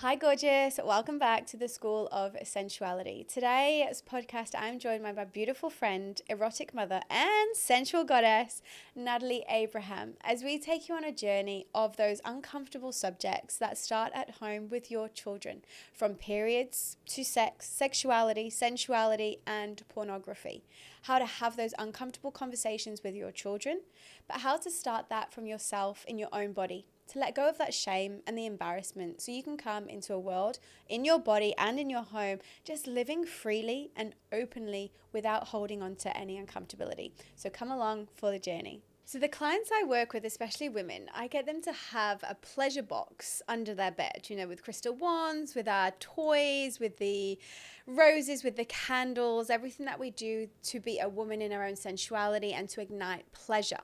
Hi, gorgeous. Welcome back to the School of Sensuality. Today's podcast, I'm joined by my beautiful friend, erotic mother, and sensual goddess, Natalie Abraham, as we take you on a journey of those uncomfortable subjects that start at home with your children, from periods to sex, sexuality, sensuality, and pornography. How to have those uncomfortable conversations with your children, but how to start that from yourself in your own body, to let go of that shame and the embarrassment so you can come into a world in your body and in your home just living freely and openly without holding on to any uncomfortability. So come along for the journey. So the clients I work with, especially women, I get them to have a pleasure box under their bed, with crystal wands, with our toys, with the roses, with the candles, everything that we do to be a woman in our own sensuality and to ignite pleasure.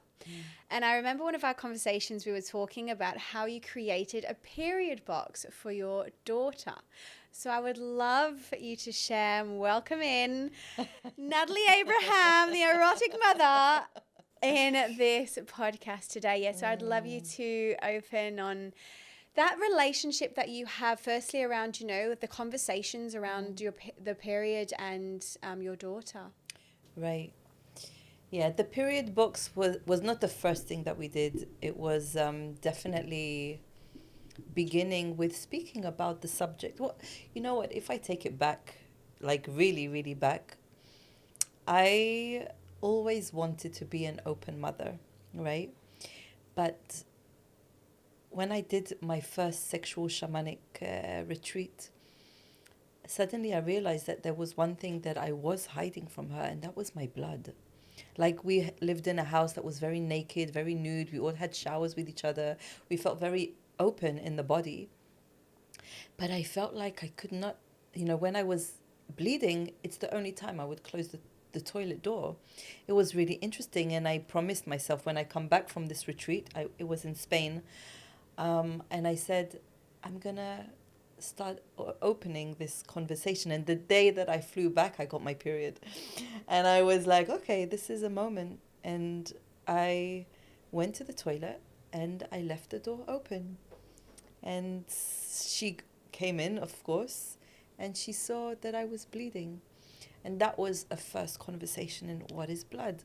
And I remember one of our conversations, we were talking about how you created a period box for your daughter. So I would love you to share and welcome in Natalie Abraham, the erotic mother, in this podcast today. Yes, so I'd love you to open on that relationship that you have, firstly around, the conversations around the period and your daughter. Right. Yeah, the period box was not the first thing that we did. It was definitely beginning with speaking about the subject. Well, you know what? If I take it back, like really, really back, I always wanted to be an open mother, right? But when I did my first sexual shamanic retreat, suddenly I realized that there was one thing that I was hiding from her, and that was my blood. Like, we lived in a house that was very naked, very nude. We all had showers with each other. We felt very open in the body. But I felt like I could not, when I was bleeding, it's the only time I would close the toilet door. It was really interesting. And I promised myself when I come back from this retreat, it was in Spain, and I said, I'm going to start opening this conversation. And the day that I flew back, I got my period. And I was like, okay, this is a moment. And I went to the toilet and I left the door open. And she came in, of course, and she saw that I was bleeding. And that was a first conversation in what is blood?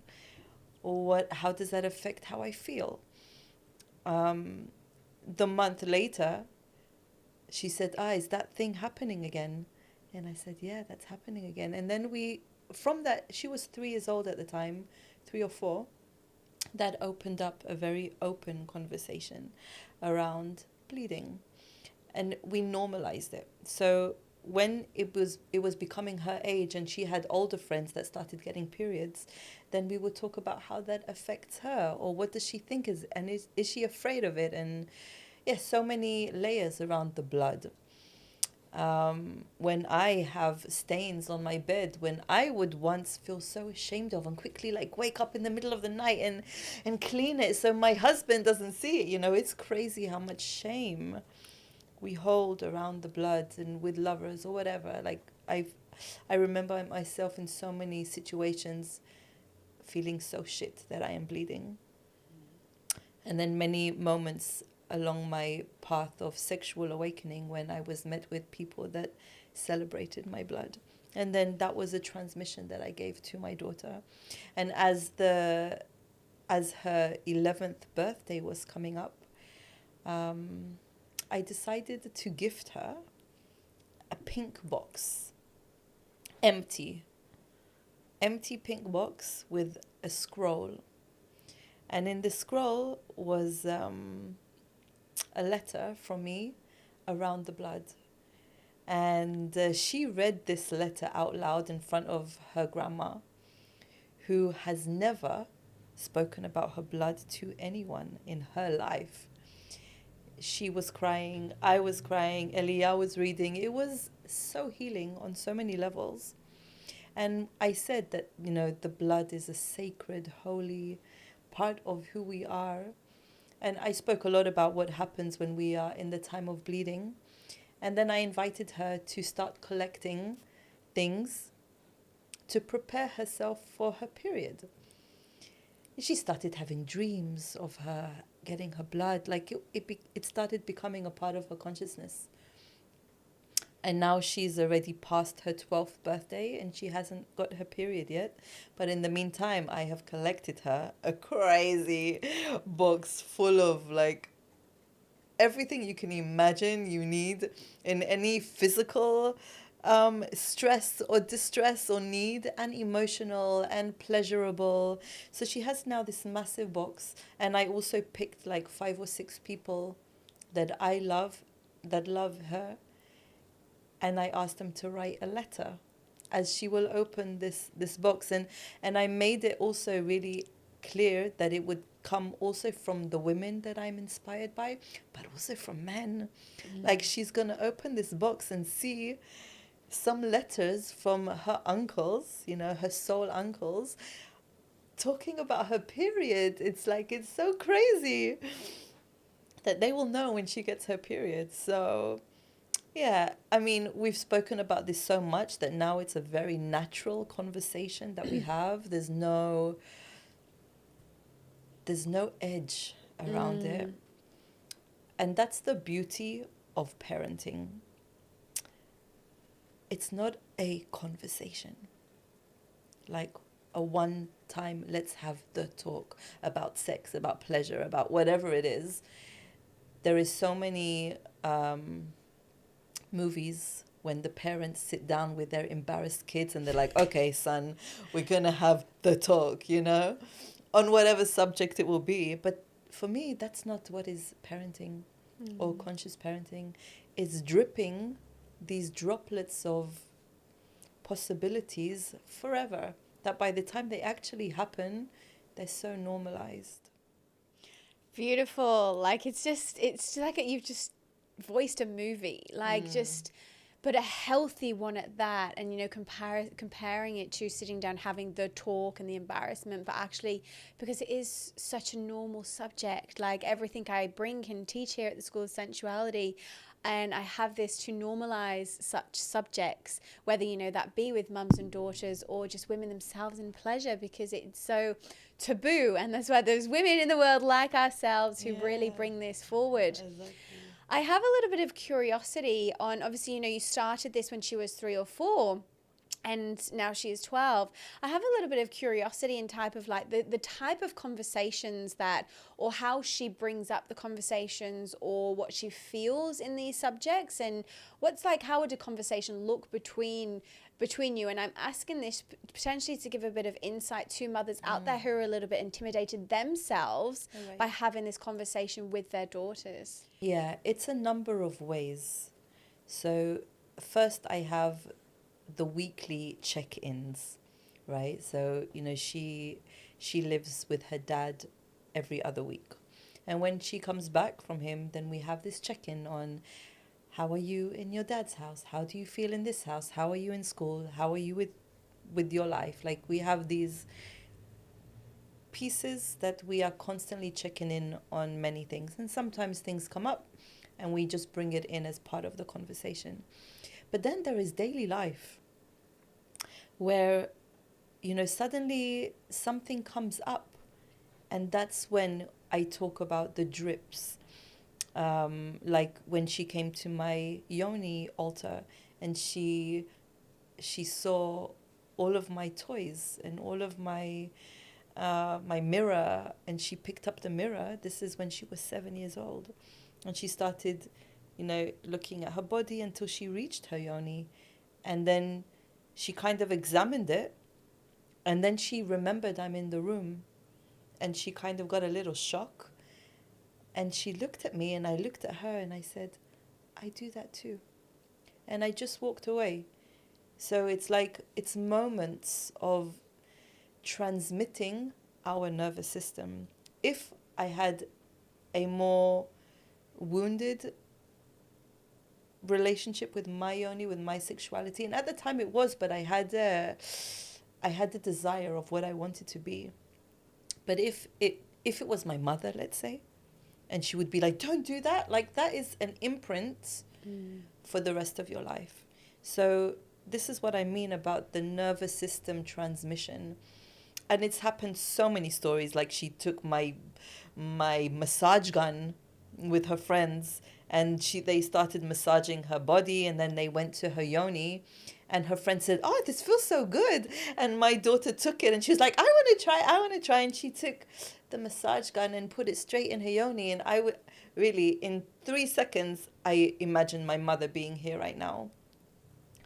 Or how does that affect how I feel? The month later, she said, is that thing happening again? And I said, yeah, that's happening again. And then from that, she was 3 years old at the time, 3 or 4, that opened up a very open conversation around bleeding. And we normalized it. So when it was becoming her age and she had older friends that started getting periods, then we would talk about how that affects her, or what does she think and is she afraid of it? And yes, so many layers around the blood. When I have stains on my bed, when I would once feel so ashamed of and quickly like wake up in the middle of the night and clean it so my husband doesn't see it. It's crazy how much shame we hold around the blood and with lovers or whatever. Like, I remember myself in so many situations feeling so shit that I am bleeding. And then many moments along my path of sexual awakening when I was met with people that celebrated my blood. And then that was a transmission that I gave to my daughter. And as her 11th birthday was coming up, I decided to gift her a pink box, empty pink box with a scroll. And in the scroll was a letter from me around the blood. And she read this letter out loud in front of her grandma, who has never spoken about her blood to anyone in her life. She was crying, I was crying, Elia was reading. It was so healing on so many levels. And I said that, the blood is a sacred, holy part of who we are. And I spoke a lot about what happens when we are in the time of bleeding. And then I invited her to start collecting things to prepare herself for her period. She started having dreams of her getting her blood. Like, it started becoming a part of her consciousness. And now she's already past her 12th birthday and she hasn't got her period yet. But in the meantime, I have collected her a crazy box full of like everything you can imagine you need in any physical stress or distress or need, and emotional and pleasurable. So she has now this massive box. And I also picked like 5 or 6 people that I love, that love her, and I asked them to write a letter as she will open this box. And I made it also really clear that it would come also from the women that I'm inspired by, but also from men. Like she's going to open this box and see some letters from her uncles, you know, her soul uncles, talking about her period. It's like, it's so crazy that they will know when she gets her period. So yeah, I mean, we've spoken about this so much that now it's a very natural conversation that we have. There's no edge around it. And that's the beauty of parenting. It's not a conversation. Like a one time, let's have the talk about sex, about pleasure, about whatever it is. There is so many movies when the parents sit down with their embarrassed kids and they're like, okay, son, we're going to have the talk, you know, on whatever subject it will be. But for me, that's not what is parenting or conscious parenting. It's dripping these droplets of possibilities forever, that by the time they actually happen, they're so normalized. Beautiful. Like it's like you've just voiced a movie, like just, but a healthy one at that. And, you know, comparing it to sitting down, having the talk and the embarrassment, but actually, because it is such a normal subject, like everything I bring and teach here at the School of Sensuality, and I have this to normalize such subjects, whether, you know, that be with mums and daughters or just women themselves in pleasure, because it's so taboo. And that's why there's women in the world like ourselves who really bring this forward. Exactly. I have a little bit of curiosity on, obviously, you know, you started this when she was 3 or 4. And now she is 12. I have a little bit of curiosity in type of like the type of conversations that, or how she brings up the conversations, or what she feels in these subjects, and what's like, how would a conversation look between you? And I'm asking this potentially to give a bit of insight to mothers out there who are a little bit intimidated themselves by having this conversation with their daughters. Yeah, it's a number of ways. So first I have the weekly check-ins, right? So, you know, she lives with her dad every other week. And when she comes back from him, then we have this check-in on, how are you in your dad's house? How do you feel in this house? How are you in school? How are you with your life? Like, we have these pieces that we are constantly checking in on many things. And sometimes things come up and we just bring it in as part of the conversation. But then there is daily life where, you know, suddenly something comes up, and that's when I talk about the drips. Like when she came to my yoni altar and she saw all of my toys and all of my my mirror, and she picked up the mirror. This is when she was 7 years old, and she started, you know, looking at her body until she reached her yoni, and then she kind of examined it, and then she remembered I'm in the room, and she kind of got a little shock, and she looked at me and I looked at her and I said, I do that too. And I just walked away. So it's like, it's moments of transmitting our nervous system. If I had a more wounded relationship with my yoni, with my sexuality, and at the time it was, but I had the desire of what I wanted to be. But if it was my mother, let's say, and she would be like, don't do that, like that is an imprint for the rest of your life. So this is what I mean about the nervous system transmission. And it's happened so many stories. Like, she took my massage gun with her friends And they started massaging her body, and then they went to her yoni, and her friend said, "Oh, this feels so good." And my daughter took it, and she was like, I want to try. And she took the massage gun and put it straight in her yoni. And I would really, in 3 seconds, I imagined my mother being here right now,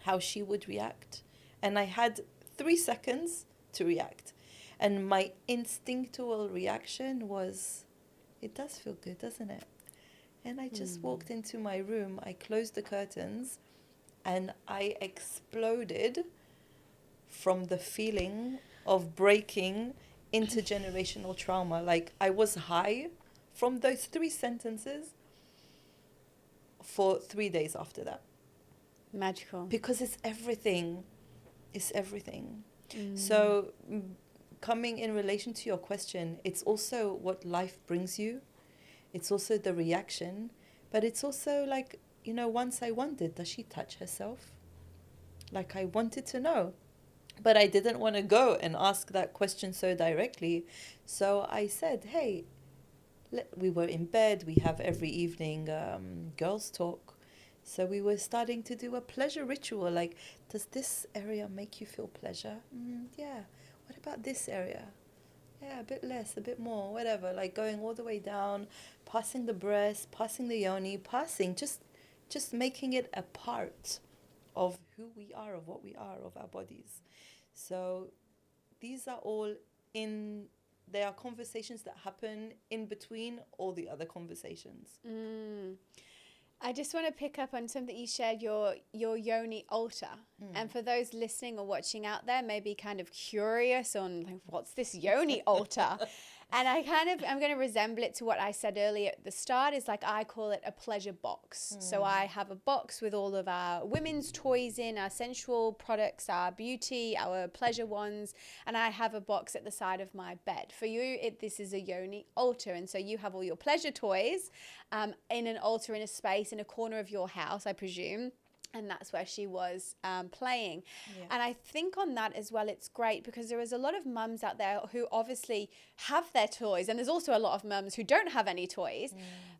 how she would react. And I had 3 seconds to react. And my instinctual reaction was, it does feel good, doesn't it? And I just walked into my room, I closed the curtains, and I exploded from the feeling of breaking intergenerational trauma. Like, I was high from those 3 sentences for 3 days after that. Magical. Because it's everything. It's everything. So coming in relation to your question, it's also what life brings you. It's also the reaction. But it's also like, you know, once I wondered, does she touch herself? Like, I wanted to know. But I didn't want to go and ask that question so directly. So I said, hey, we were in bed. We have every evening girls talk. So we were starting to do a pleasure ritual. Like, does this area make you feel pleasure? Yeah. What about this area? Yeah, a bit less, a bit more, whatever. Like, going all the way down, passing the breast, passing the yoni, just making it a part of who we are, of what we are, of our bodies. So these are all they are conversations that happen in between all the other conversations. I just want to pick up on something you shared, your yoni altar. And for those listening or watching out there, maybe kind of curious on like, what's this yoni altar? And I'm going to resemble it to what I said earlier at the start, is like, I call it a pleasure box. So I have a box with all of our women's toys in, our sensual products, our beauty, our pleasure ones. And I have a box at the side of my bed. For you, this is a yoni altar. And so you have all your pleasure toys in an altar, in a space, in a corner of your house, I presume. And that's where she was playing. Yeah. And I think on that as well, it's great because there is a lot of mums out there who obviously have their toys. And there's also a lot of mums who don't have any toys,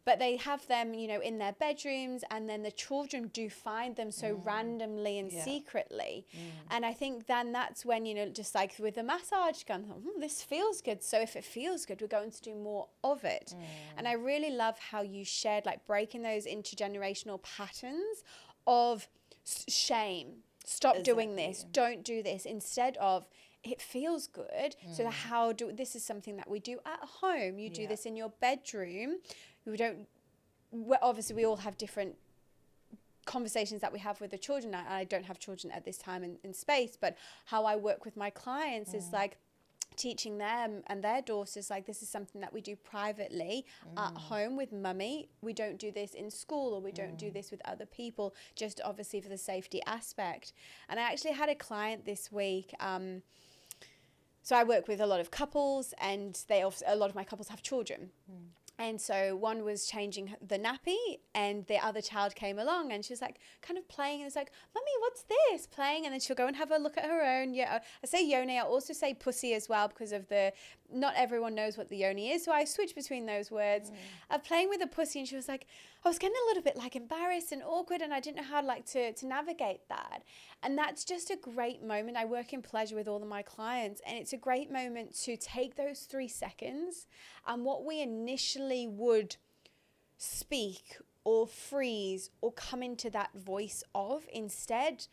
but they have them, you know, in their bedrooms. And then the children do find them so randomly and secretly. And I think then that's when, you know, just like with the massage gun, this feels good. So if it feels good, we're going to do more of it. And I really love how you shared like breaking those intergenerational patterns of shame. Stop doing this. Don't do this. Instead of, it feels good. So this is something that we do at home. You do this in your bedroom. Obviously we all have different conversations that we have with the children. I don't have children at this time in space, but how I work with my clients is like, teaching them and their daughters, like, this is something that we do privately at home with mummy. We don't do this in school, or we don't do this with other people, just obviously for the safety aspect. And I actually had a client this week. So I work with a lot of couples, and a lot of my couples have children. And so one was changing the nappy, and the other child came along, and she was like kind of playing, and it's like, Mummy, what's this? Playing, and then she'll go and have a look at her own. Yeah, I say yoni. I also say pussy as well, because of not everyone knows what the yoni is. So I switch between those words. Of playing with a pussy, and she was like, I was getting a little bit like embarrassed and awkward, and I didn't know how to navigate that. And that's just a great moment. I work in pleasure with all of my clients, and it's a great moment to take those 3 seconds and what we initially would speak or freeze or come into that voice of, instead,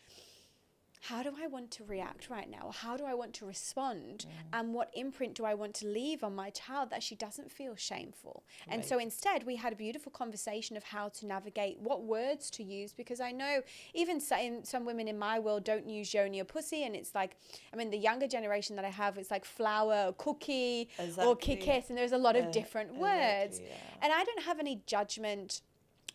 how do I want to react right now? How do I want to respond? And what imprint do I want to leave on my child that she doesn't feel shameful? And so instead, we had a beautiful conversation of how to navigate, what words to use, because I know even some women in my world don't use yoni or pussy. And it's like, I mean, the younger generation that I have, it's like flower or cookie or kiss. And there's a lot of different words. And I don't have any judgment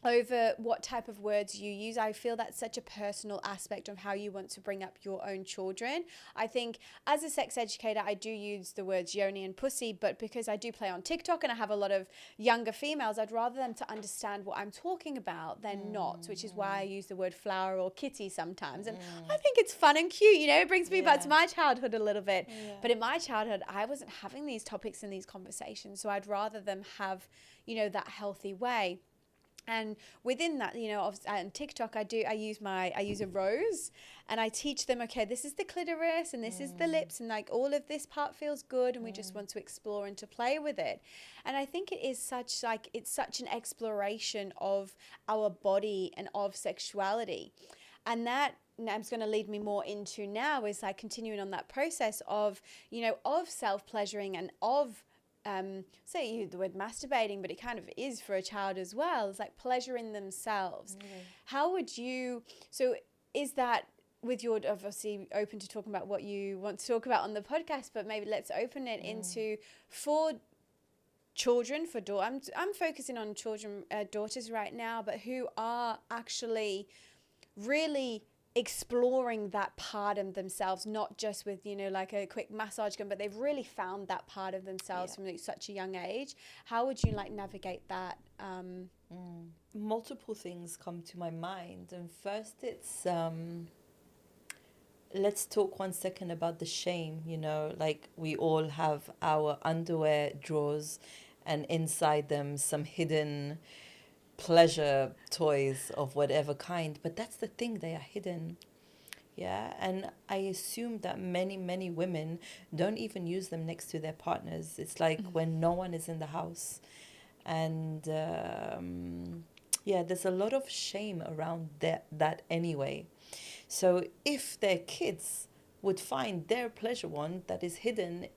over what type of words you use. I feel that's such a personal aspect of how you want to bring up your own children. I think as a sex educator, I do use the words yoni and pussy, but because I do play on TikTok and I have a lot of younger females, I'd rather them to understand what I'm talking about than not, which is why I use the word flower or kitty sometimes. And I think it's fun and cute, you know, it brings me back to my childhood a little bit. But in my childhood, I wasn't having these topics and these conversations, so I'd rather them have, you know, that healthy way. And within that, you know, on TikTok, I use a rose, and I teach them, okay, this is the clitoris and this is the lips, and like all of this part feels good, and we just want to explore and to play with it. And I think it's such an exploration of our body and of sexuality. And that is going to lead me more into now is like continuing on that process of, you know, of self-pleasuring and of say you the word masturbating, but it kind of is for a child as well. It's like pleasuring themselves. How would you, so is that with your, obviously open to talking about what you want to talk about on the podcast, but maybe let's open it into for children, I'm focusing on children, daughters right now, but who are actually really exploring that part of themselves, not just with, you know, like a quick massage gun, but they've really found that part of themselves from like such a young age. How would you like navigate that? Multiple things come to my mind, and first it's let's talk 1 second about the shame. You know, like we all have our underwear drawers, and inside them some hidden pleasure toys of whatever kind, but that's the thing, they are hidden. And I assume that many women don't even use them next to their partners. It's like when no one is in the house. And there's a lot of shame around that anyway. So if their kids would find their pleasure one that is hidden,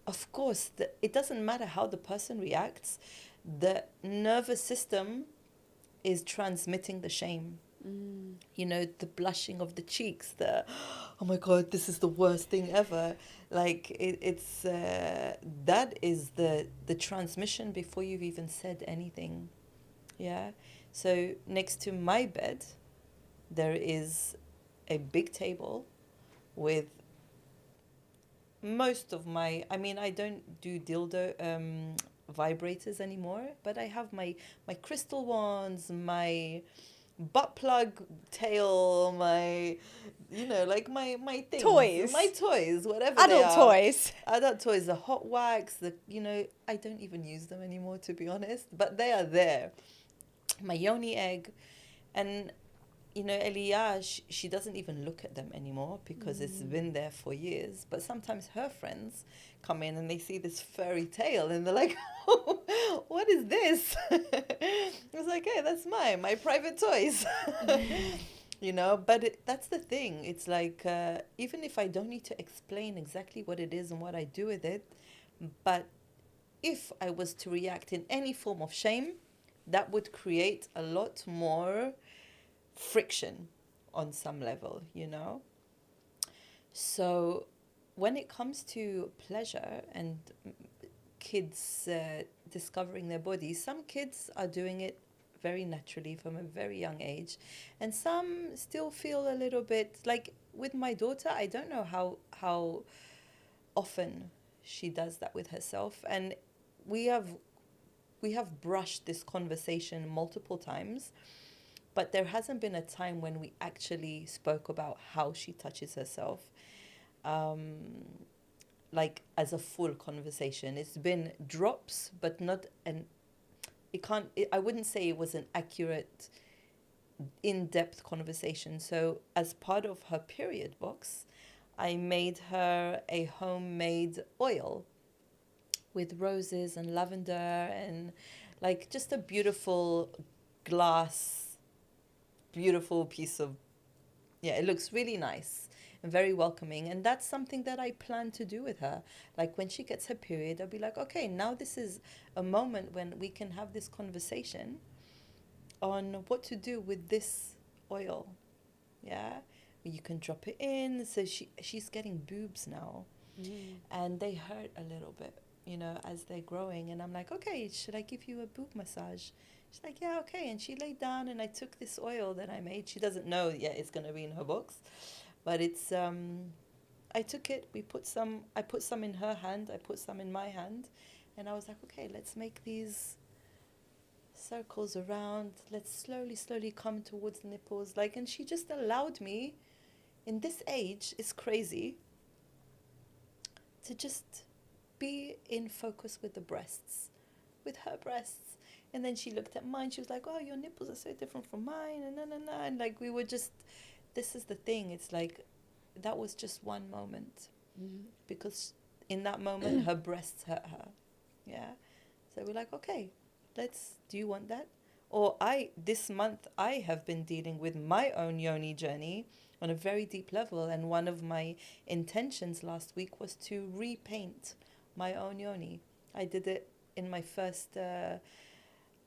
of course it doesn't matter how the person reacts, the nervous system is transmitting the shame. You know, the blushing of the cheeks, the, oh my God, this is the worst thing ever. Like it's that is the transmission before you've even said anything. So next to my bed, there is a big table with most of my, I mean, I don't do dildo vibrators anymore, but I have my crystal ones, my butt plug tail, my, you know, like my things, my toys, whatever adult they are. Adult toys, the hot wax, the, you know, I don't even use them anymore, to be honest, but they are there. My yoni egg. And you know, Elia, she doesn't even look at them anymore because it's been there for years. But sometimes her friends come in and they see this furry tail and they're like, oh, what is this? I was like, hey, that's my private toys. You know, but that's the thing. It's like, even if I don't need to explain exactly what it is and what I do with it, but if I was to react in any form of shame, that would create a lot more friction on some level, you know. So when it comes to pleasure and kids discovering their bodies, some kids are doing it very naturally from a very young age, and some still feel a little bit like, with my daughter, I don't know how often she does that with herself, and we have brushed this conversation multiple times. But there hasn't been a time when we actually spoke about how she touches herself, like as a full conversation. It's been drops, but not I wouldn't say it was an accurate, in-depth conversation. So as part of her period box, I made her a homemade oil with roses and lavender and like just a beautiful beautiful piece of, it looks really nice and very welcoming. And that's something that I plan to do with her. Like when she gets her period, I'll be like, okay, now this is a moment when we can have this conversation on what to do with this oil. You can drop it in. So she's getting boobs now, and they hurt a little bit, you know, as they're growing. And I'm like, okay, should I give you a boob massage? She's like, yeah, okay. And she laid down and I took this oil that I made. She doesn't know yet it's going to be in her box. But it's, I took it. I put some in her hand. I put some in my hand. And I was like, okay, let's make these circles around. Let's slowly come towards the nipples. Like, and she just allowed me, in this age, it's crazy, to just be in focus with the breasts, with her breasts. And then she looked at mine. She was like, "Oh, your nipples are so different from mine." And and like we were just. This is the thing. It's like, that was just one moment, because in that moment her breasts hurt her. Yeah. So we're like, okay, do you want that? Or this month I have been dealing with my own yoni journey on a very deep level. And one of my intentions last week was to repaint my own yoni. I did it in my first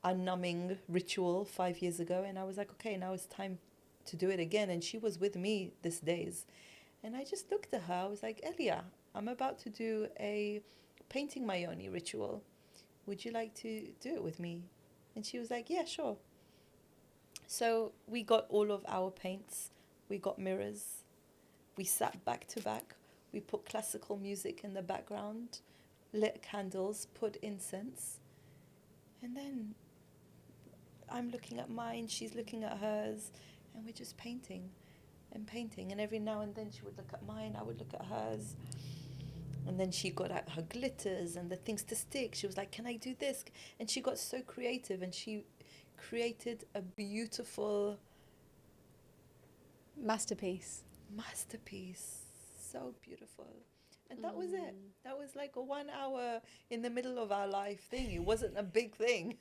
unnumbing ritual 5 years ago. And I was like, okay, now it's time to do it again. And she was with me these days. And I just looked at her. I was like, Elia, I'm about to do a painting my yoni ritual. Would you like to do it with me? And she was like, yeah, sure. So we got all of our paints. We got mirrors. We sat back to back. We put classical music in the background, lit candles, put incense. And then I'm looking at mine, she's looking at hers, and we're just painting and painting. And every now and then she would look at mine, I would look at hers. And then she got out her glitters and the things to stick. She was like, can I do this? And she got so creative, and she created a beautiful masterpiece. So beautiful. And that was it. That was like a 1 hour in the middle of our life thing. It wasn't a big thing.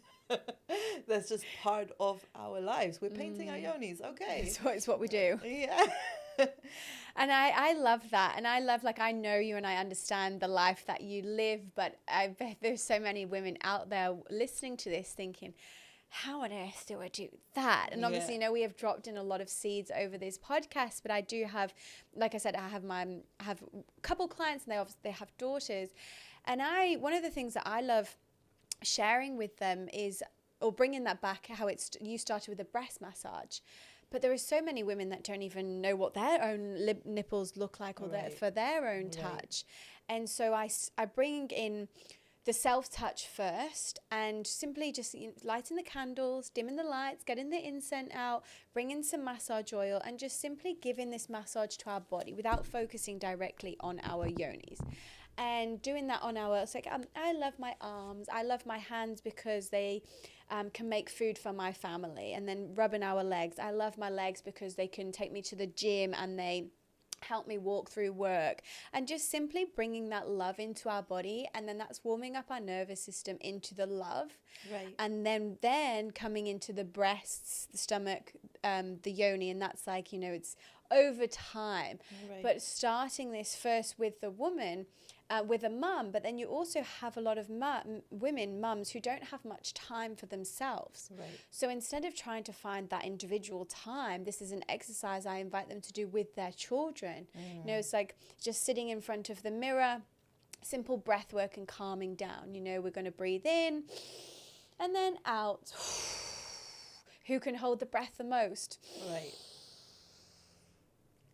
That's just part of our lives. We're painting our yonis. Okay. So it's what we do. Yeah. And I love that. And I love, like, I know you and I understand the life that you live, but I bet there's so many women out there listening to this thinking, how on earth do I do that? And obviously, you know, we have dropped in a lot of seeds over this podcast, but I do have, like I said, I have a couple clients, and they have daughters. And one of the things that I love sharing with them is, or bringing that back, how you started with a breast massage. But there are so many women that don't even know what their own nipples look like, or for their own touch. And so I bring in the self-touch first, and simply just lighting the candles, dimming the lights, getting the incense out, bringing some massage oil, and just simply giving this massage to our body without focusing directly on our yonis. And doing that on it's like, I love my arms, I love my hands because they can make food for my family. And then rubbing our legs, I love my legs because they can take me to the gym and they help me walk through work. And just simply bringing that love into our body, and then that's warming up our nervous system into the love. Right. And then coming into the breasts, the stomach, the yoni, and that's like, you know, it's over time. Right. But starting this first with the woman, with a mum, but then you also have a lot of mums who don't have much time for themselves. Right. So instead of trying to find that individual time, this is an exercise I invite them to do with their children. You know, it's like just sitting in front of the mirror, simple breath work and calming down. You know, we're going to breathe in and then out. Who can hold the breath the most? Right.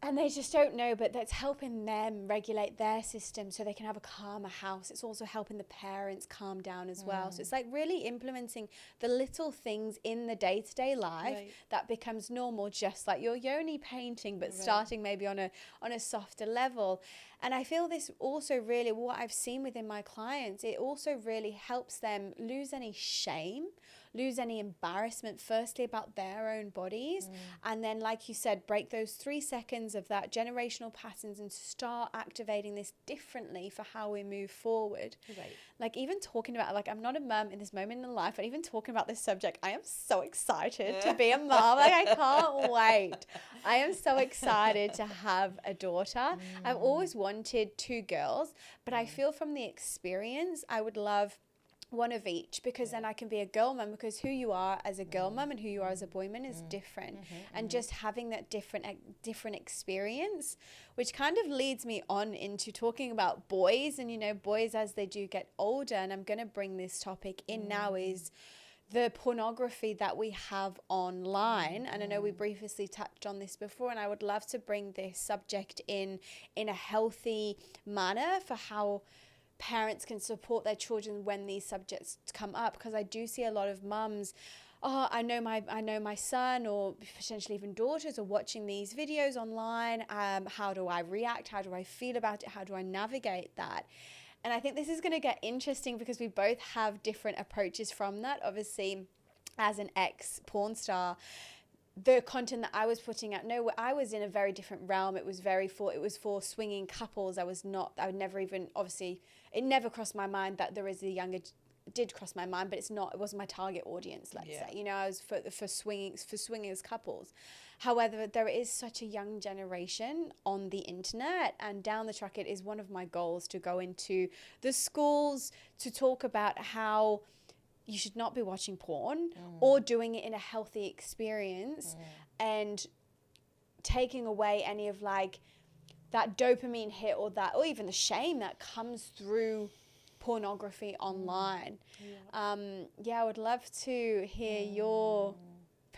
And they just don't know, but that's helping them regulate their system so they can have a calmer house. It's also helping the parents calm down as well. So it's like really implementing the little things in the day-to-day life that becomes normal, just like your yoni painting, but starting maybe on a softer level. And I feel this also really, what I've seen within my clients, it also really helps them lose any shame, lose any embarrassment, firstly about their own bodies, and then, like you said, break those 3 seconds of that generational patterns and start activating this differently for how we move forward. Right. Like, even talking about, like, I'm not a mum in this moment in life, but even talking about this subject, I am so excited to be a mum. Like, I can't wait. I am so excited to have a daughter. I've always wanted 2 girls, but I feel from the experience, I would love one of each, because then I can be a girl mum, because who you are as a girl mum and who you are as a boy mum is different. And just having that different experience, which kind of leads me on into talking about boys, and, you know, boys as they do get older. And I'm going to bring this topic in now, is the pornography that we have online. And I know we briefly touched on this before, and I would love to bring this subject in a healthy manner for how parents can support their children when these subjects come up, because I do see a lot of mums, I know my son, or potentially even daughters, are watching these videos online. How do I react? How do I feel about it? How do I navigate that? And I think this is going to get interesting because we both have different approaches from that. Obviously, as an ex-porn star, the content that I was putting out, no, I was in a very different realm. It was for swinging couples. I would never even, obviously, it never crossed my mind that there is a younger, did cross my mind, but it wasn't my target audience, let's say. You know, I was for swingers couples. However, there is such a young generation on the internet, and down the track, it is one of my goals to go into the schools to talk about how you should not be watching porn or doing it in a healthy experience, and taking away any of like that dopamine hit or even the shame that comes through pornography online. I would love to hear your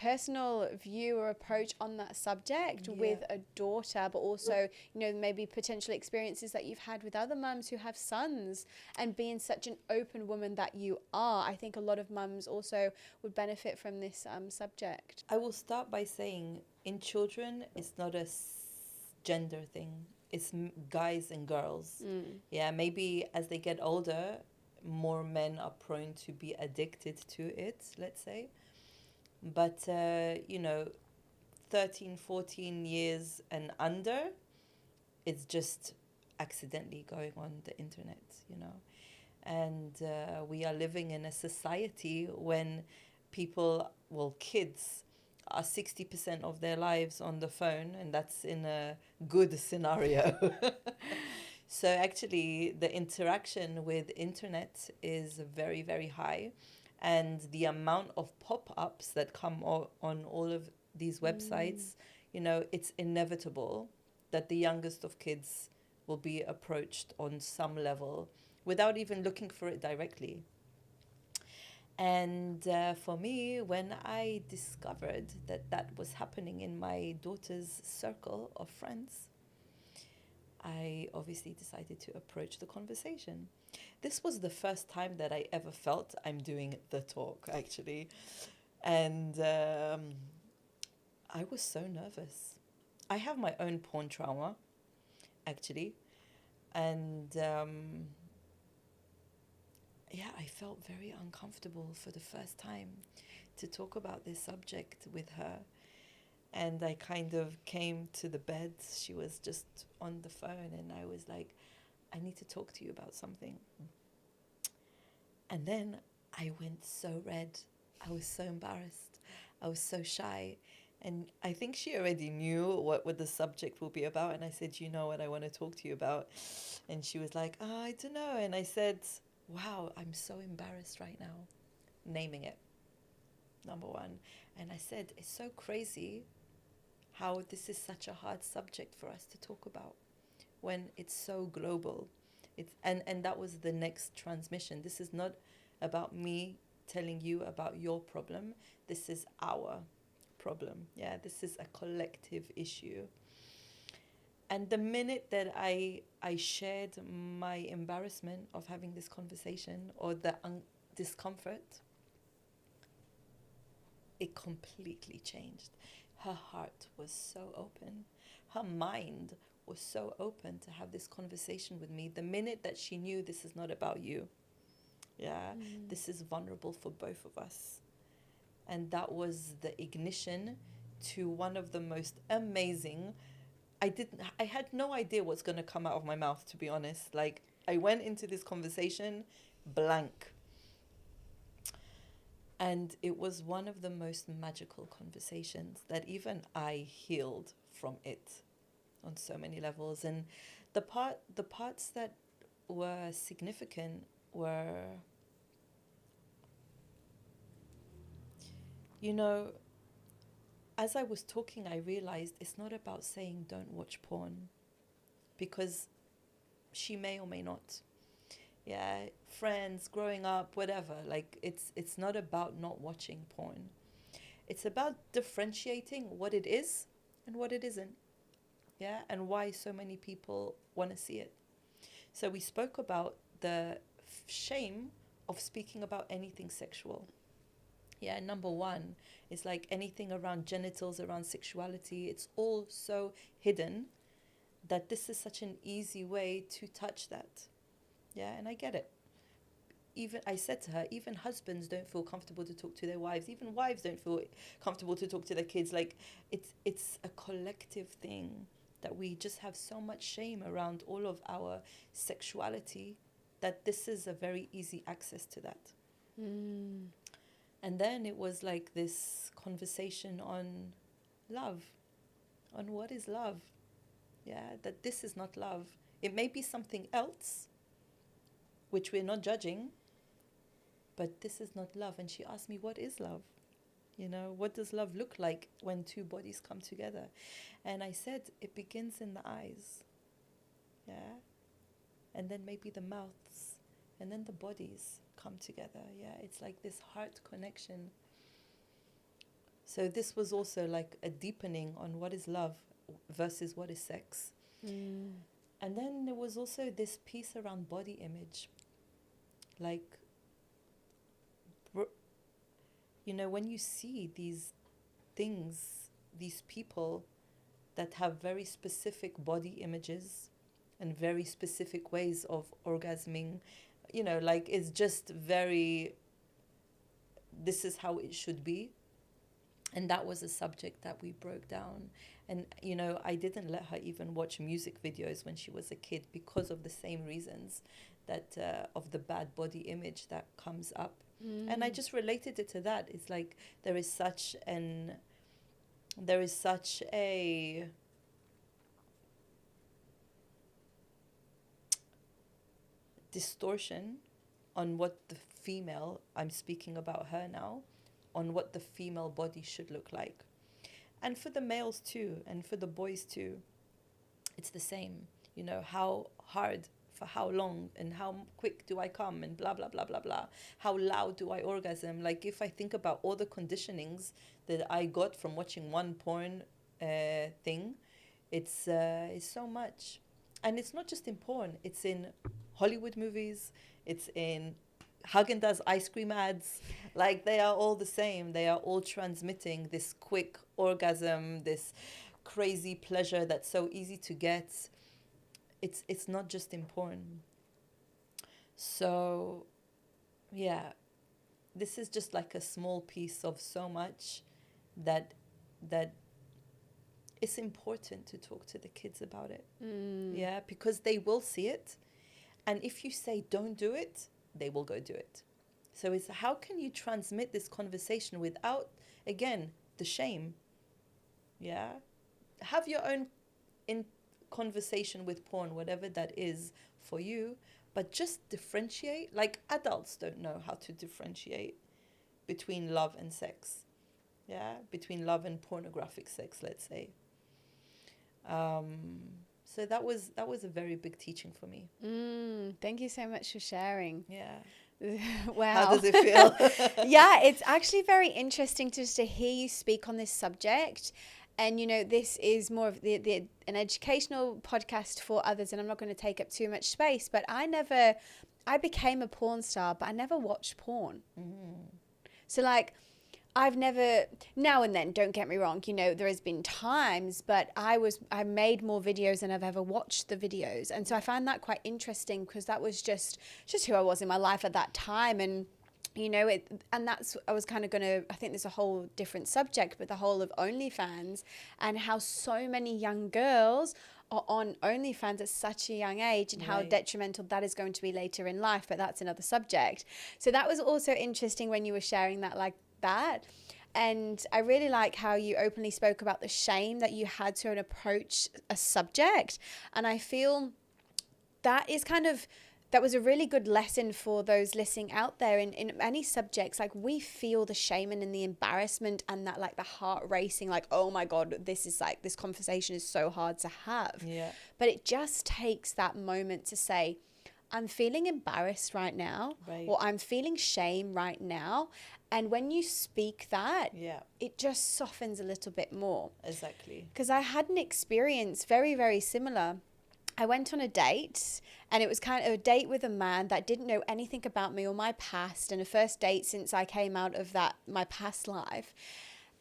personal view or approach on that subject with a daughter, but also, you know, maybe potential experiences that you've had with other mums who have sons, and being such an open woman that you are. I think a lot of mums also would benefit from this subject. I will start by saying, in children, it's not a gender thing. It's guys and girls. Yeah, maybe as they get older, more men are prone to be addicted to it, let's say. But, 13, 14 years and under, it's just accidentally going on the internet, you know. And we are living in a society when kids are 60% of their lives on the phone, and that's in a good scenario. So actually, the interaction with internet is very, very high. And the amount of pop-ups that come on all of these websites, you know, it's inevitable that the youngest of kids will be approached on some level without even looking for it directly. And for me, when I discovered that was happening in my daughter's circle of friends, I obviously decided to approach the conversation. This was the first time that I ever felt I'm doing the talk, actually. And I was so nervous. I have my own porn trauma, actually. And I felt very uncomfortable for the first time to talk about this subject with her. And I kind of came to the bed. She was just on the phone, and I was like, I need to talk to you about something. And then I went so red. I was so embarrassed. I was so shy. And I think she already knew what the subject will be about. And I said, you know what I want to talk to you about? And she was like, oh, I don't know. And I said, wow, I'm so embarrassed right now. Naming it, number one. And I said, it's so crazy how this is such a hard subject for us to talk about when it's so global. And that was the next transmission. This is not about me telling you about your problem. This is our problem. Yeah, this is a collective issue. And the minute that I shared my embarrassment of having this conversation, or the discomfort, it completely changed. Her heart was so open. Her mind was so open to have this conversation with me. The minute that she knew this is not about you. Yeah, this is vulnerable for both of us. And that was the ignition to one of the most amazing. I had no idea what's going to come out of my mouth, to be honest. Like, I went into this conversation blank. And it was one of the most magical conversations that even I healed from it on so many levels. And the parts that were significant were, you know, as I was talking, I realized it's not about saying don't watch porn, because she may or may not. Yeah, friends, growing up, whatever. Like, it's not about not watching porn. It's about differentiating what it is and what it isn't. Yeah, and why so many people want to see it. So we spoke about the shame of speaking about anything sexual. Yeah, number one is like anything around genitals, around sexuality. It's all so hidden that this is such an easy way to touch that. Yeah, and I get it. Even I said to her, even husbands don't feel comfortable to talk to their wives. Even wives don't feel comfortable to talk to their kids. Like, it's a collective thing that we just have so much shame around all of our sexuality, that this is a very easy access to that. And then it was like this conversation on love, on what is love. Yeah, that this is not love. It may be something else, which we're not judging, but this is not love. And she asked me, what is love? You know, what does love look like when two bodies come together? And I said, it begins in the eyes. Yeah. And then maybe the mouths, and then the bodies come together. Yeah, it's like this heart connection. So this was also like a deepening on what is love versus what is sex. And then there was also this piece around body image. Like, you know, when you see these things, these people that have very specific body images and very specific ways of orgasming, you know, like, it's just very, this is how it should be. And that was a subject that we broke down. And, you know, I didn't let her even watch music videos when she was a kid because of the same reasons that of the bad body image that comes up. And I just related it to that. It's like there is such a distortion on what the female, I'm speaking about her now, on what the female body should look like. And for the males too, and for the boys too, it's the same. You know, how hard, for how long, and how quick do I come, and blah, blah, blah, blah, blah. How loud do I orgasm? Like, if I think about all the conditionings that I got from watching one porn thing, it's so much. And it's not just in porn. It's in Hollywood movies. It's in Haagen-Dazs ice cream ads. Like, they are all the same. They are all transmitting this quick orgasm, this crazy pleasure that's so easy to get. It's not just in porn. So, yeah, this is just like a small piece of so much that it's important to talk to the kids about it. Yeah, because they will see it. And if you say don't do it, they will go do it. So it's how can you transmit this conversation without, again, the shame? Yeah. Have your own conversation with porn, whatever that is for you, but just differentiate. Like, adults don't know how to differentiate between love and sex. Yeah, between love and pornographic sex, let's say. So that was a very big teaching for me. Thank you so much for sharing. Yeah. Wow. How does it feel? Yeah, it's actually very interesting just to hear you speak on this subject. And, you know, this is more of an educational podcast for others, and I'm not going to take up too much space, but I became a porn star, but I never watched porn. So, like, I've never, now and then, don't get me wrong, you know, there has been times, but I made more videos than I've ever watched the videos. And so I found that quite interesting because that was just who I was in my life at that time. And, you know, I was kind of going to, I think there's a whole different subject, but the whole of OnlyFans and how so many young girls are on OnlyFans at such a young age and how detrimental that is going to be later in life. But that's another subject. So that was also interesting when you were sharing that, like, that. And I really like how you openly spoke about the shame that you had to approach a subject. And I feel that is that was a really good lesson for those listening out there in any subjects. Like, we feel the shame and the embarrassment and that, like, the heart racing, like, oh my God, this conversation is so hard to have. Yeah. But it just takes that moment to say, I'm feeling embarrassed right now, or I'm feeling shame right now. And when you speak that, it just softens a little bit more. Exactly. Because I had an experience very, very similar. I went on a date, and it was kind of a date with a man that didn't know anything about me or my past, and a first date since I came out of my past life.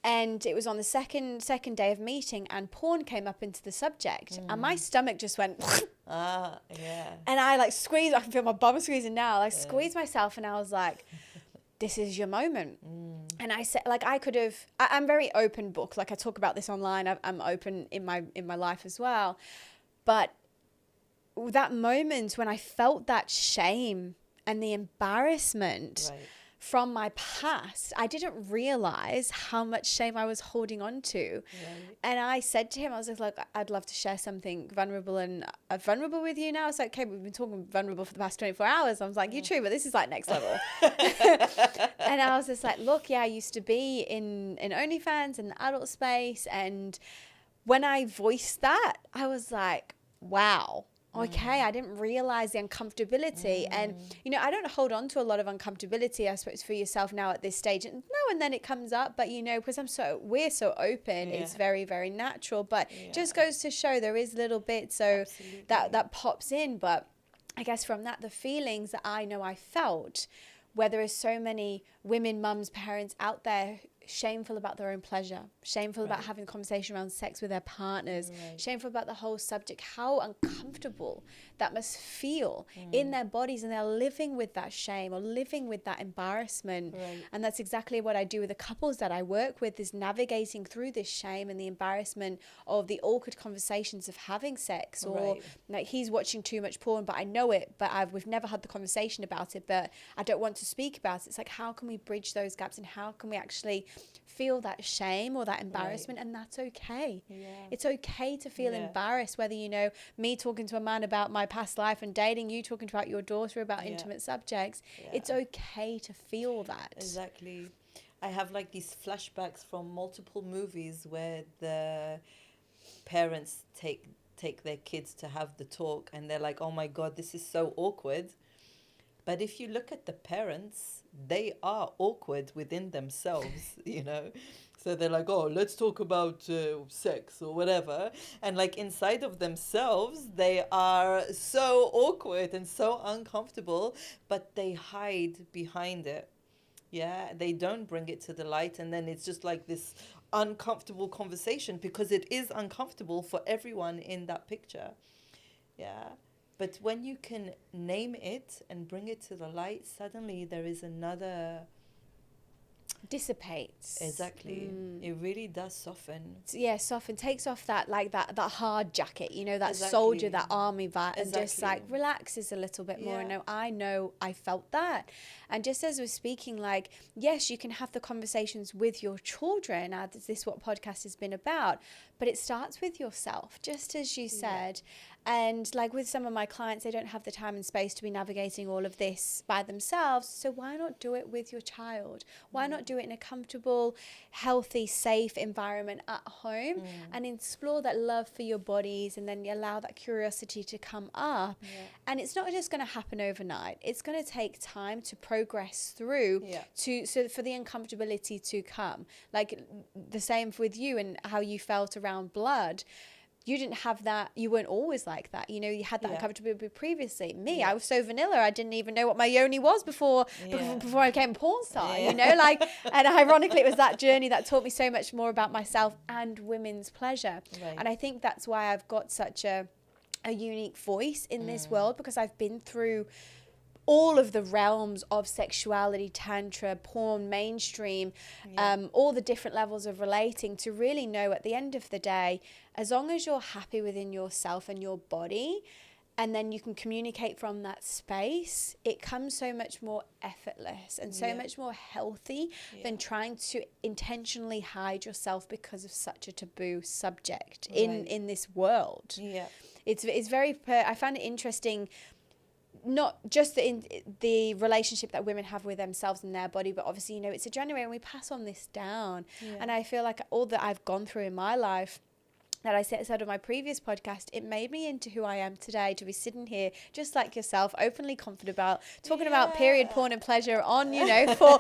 And it was on the second day of meeting, and porn came up into the subject, and my stomach just went Yeah. and I like squeezed. I can feel my bum squeezing now. I squeezed myself, and I was like, this is your moment. And I said, like, I could have, I'm very open book. Like, I talk about this online. I'm open in my life as well. But that moment when I felt that shame and the embarrassment from my past, I didn't realize how much shame I was holding on to. And I said to him, I was like, look, I'd love to share something vulnerable and vulnerable with you now. It's like, okay, we've been talking vulnerable for the past 24 hours. I was like, you're true, but this is like next level. And I was just like, look, yeah, I used to be in OnlyFans in the adult space. And when I voiced that, I was like, wow. Okay, I didn't realize the uncomfortability. And, you know, I don't hold on to a lot of uncomfortability, I suppose, for yourself now at this stage. And now and then it comes up, but, you know, because we're so open, it's very, very natural. But just goes to show there is little bits so that pops in. But I guess from that, the feelings that I know I felt, where there are so many women, mums, parents out there shameful about their own pleasure, shameful about having a conversation around sex with their partners, shameful about the whole subject, how uncomfortable that must feel in their bodies, and they're living with that shame or living with that embarrassment. And that's exactly what I do with the couples that I work with, is navigating through this shame and the embarrassment of the awkward conversations of having sex, or like, he's watching too much porn, but I know it, but we've never had the conversation about it, but I don't want to speak about it. It's like, how can we bridge those gaps, and how can we actually feel that shame or that embarrassment? And that's okay. It's okay to feel embarrassed, whether, you know, me talking to a man about my past life and dating, you talking about your daughter about intimate subjects. It's okay to feel that. Exactly. I have like these flashbacks from multiple movies where the parents take their kids to have the talk, and they're like, oh my God, this is so awkward. But if you look at the parents, they are awkward within themselves, you know. So they're like, oh, let's talk about sex or whatever. And like inside of themselves, they are so awkward and so uncomfortable, but they hide behind it. Yeah, they don't bring it to the light. And then it's just like this uncomfortable conversation, because it is uncomfortable for everyone in that picture. Yeah. But when you can name it and bring it to the light, suddenly there is another... dissipates. Exactly. It really does soften. Soften. Takes off that, like, that hard jacket, you know, that soldier, that army vat, and just like relaxes a little bit more. And I know I felt that. And just as we're speaking, like, yes, you can have the conversations with your children. Is this what podcast has been about? But it starts with yourself, just as you said. And like with some of my clients, they don't have the time and space to be navigating all of this by themselves. So why not do it with your child? Why not do it in a comfortable, healthy, safe environment at home, and explore that love for your bodies, and then you allow that curiosity to come up. And it's not just going to happen overnight. It's going to take time to progress through so for the uncomfortability to come. Like the same with you and how you felt around blood. You didn't have that. You weren't always like that. You know, you had that uncomfortability previously. Me, I was so vanilla. I didn't even know what my yoni was before I became a porn star, you know, like, and ironically, it was that journey that taught me so much more about myself and women's pleasure. And I think that's why I've got such a unique voice in this world, because I've been through all of the realms of sexuality, tantra, porn, mainstream, all the different levels of relating, to really know at the end of the day, as long as you're happy within yourself and your body, and then you can communicate from that space, it comes so much more effortless and so much more healthy than trying to intentionally hide yourself because of such a taboo subject in this world. It's very, I find it interesting, not just in the relationship that women have with themselves and their body, but obviously, you know, it's a generation, we pass on this down. And I feel like all that I've gone through in my life, that I said on my previous podcast, it made me into who I am today, to be sitting here just like yourself, openly confident about talking about period porn and pleasure on, for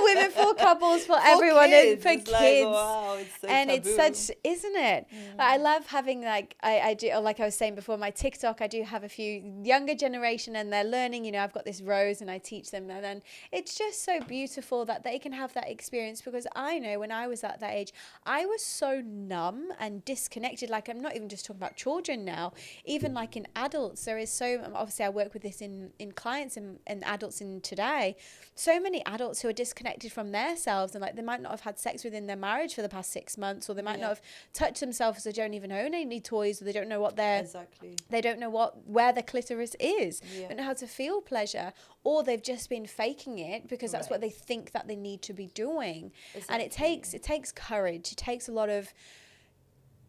women, for couples, for everyone, kids. and for It's kids. like, wow, it's so And taboo. it's such, isn't it? I love having, I do, like I was saying before, my TikTok, I do have a few younger generation, and they're learning, I've got this Rose and I teach them, and then it's just so beautiful that they can have that experience, because I know when I was at that age, I was so numb and disconnected. Like, I'm not even just talking about children now, even like in adults, there is so, obviously I work with this in clients and adults in today, so many adults who are disconnected from themselves, and like they might not have had sex within their marriage for the past 6 months, or they might not have touched themselves, they don't even own any toys, or they don't know what they don't know where the clitoris is, they don't know how to feel pleasure, or they've just been faking it because that's what they think that they need to be doing. And it takes courage, it takes a lot of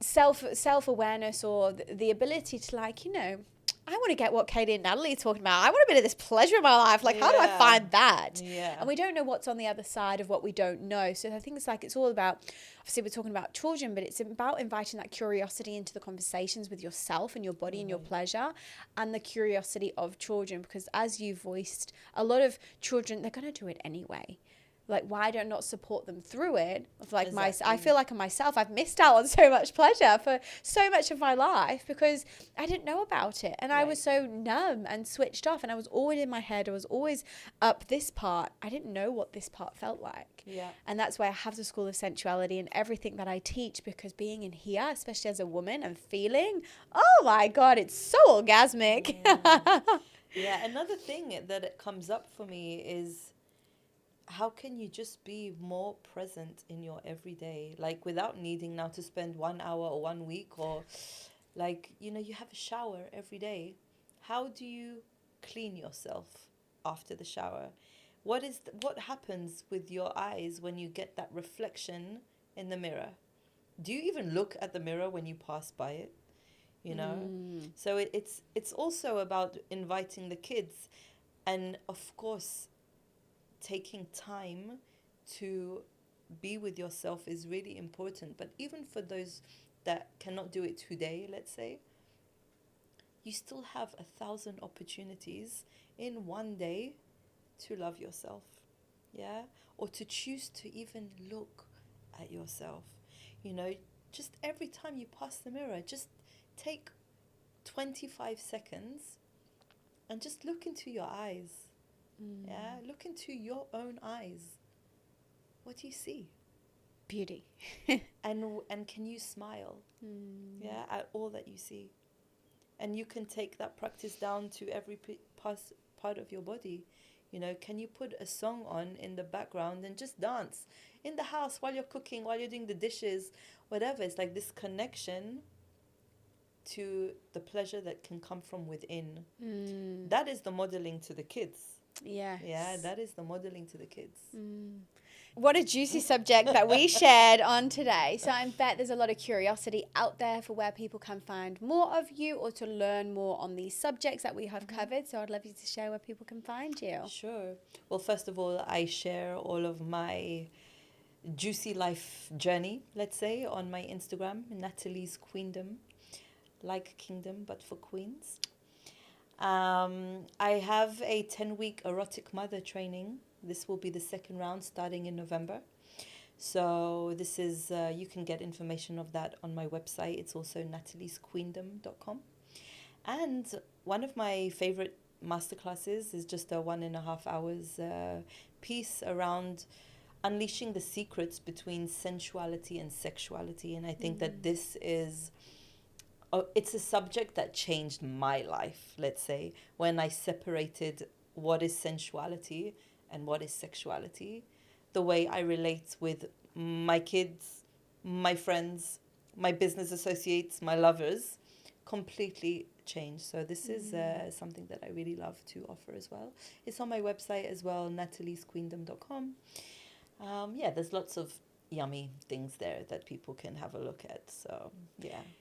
self-awareness, or the ability to, like, I want to get what Katie and Natalie are talking about. I want a bit of this pleasure in my life. Like, how do I find that? And we don't know what's on the other side of what we don't know. So I think it's all about, obviously we're talking about children, but it's about inviting that curiosity into the conversations with yourself and your body and your pleasure, and the curiosity of children, because as you voiced, a lot of children, they're going to do it anyway. Like, why do I not support them through it? Like, I feel like myself, I've missed out on so much pleasure for so much of my life because I didn't know about it. And I was so numb and switched off, and I was always in my head. I was always up this part. I didn't know what this part felt like. And that's why I have the School of Sensuality and everything that I teach, because being in here, especially as a woman, and feeling, oh my God, it's so orgasmic. Another thing that it comes up for me is, how can you just be more present in your everyday, like without needing now to spend 1 hour or 1 week, or like, you have a shower every day. How do you clean yourself after the shower? What happens with your eyes when you get that reflection in the mirror? Do you even look at the mirror when you pass by it? So it's also about inviting the kids, and of course taking time to be with yourself is really important. But even for those that cannot do it today, let's say, you still have 1,000 opportunities in one day to love yourself, or to choose to even look at yourself. Just every time you pass the mirror, just take 25 seconds and just look into your eyes. Look into your own eyes. What do you see? Beauty. and can you smile? At all that you see? And you can take that practice down to every part of your body. Can you put a song on in the background and just dance in the house while you're cooking, while you're doing the dishes, whatever? It's like this connection to the pleasure that can come from within. That is the modeling to the kids. That is the modeling to the kids. What a juicy subject that we shared on today. So I bet there's a lot of curiosity out there for where people can find more of you, or to learn more on these subjects that we have covered. So I'd love you to share where people can find you. Sure. Well, first of all, I share all of my juicy life journey, let's say, on my Instagram, Natalie's Queendom, like kingdom, but for queens. I have a 10-week erotic mother training. This will be the second round starting in November. So this is, you can get information of that on my website. It's also nataliesqueendom.com. And one of my favorite masterclasses is just a 1.5 hours piece around unleashing the secrets between sensuality and sexuality. And I think that this is... it's a subject that changed my life, let's say, when I separated what is sensuality and what is sexuality. The way I relate with my kids, my friends, my business associates, my lovers, completely changed. So this is something that I really love to offer as well. It's on my website as well, nataliesqueendom.com. There's lots of yummy things there that people can have a look at. So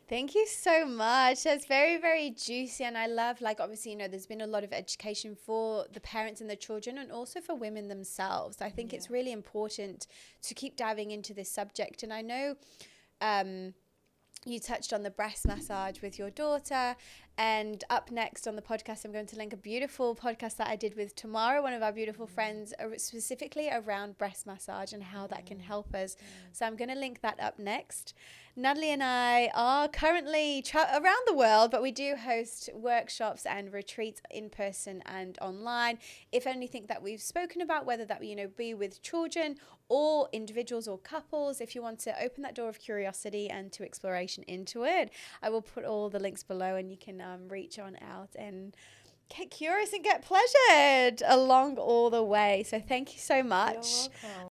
thank you so much. That's very, very juicy, and I love, like, obviously, there's been a lot of education for the parents and the children, and also for women themselves. I think it's really important to keep diving into this subject. And I know You touched on the breast massage with your daughter. And up next on the podcast, I'm going to link a beautiful podcast that I did with Tamara, one of our beautiful friends, specifically around breast massage and how that can help us. So I'm going to link that up next. Natalie and I are currently around the world, but we do host workshops and retreats in person and online. If anything that we've spoken about, whether that be with children or individuals or couples, if you want to open that door of curiosity and to exploration into it, I will put all the links below, and you can reach on out and get curious and get pleasured along all the way. So thank you so much. You're welcome.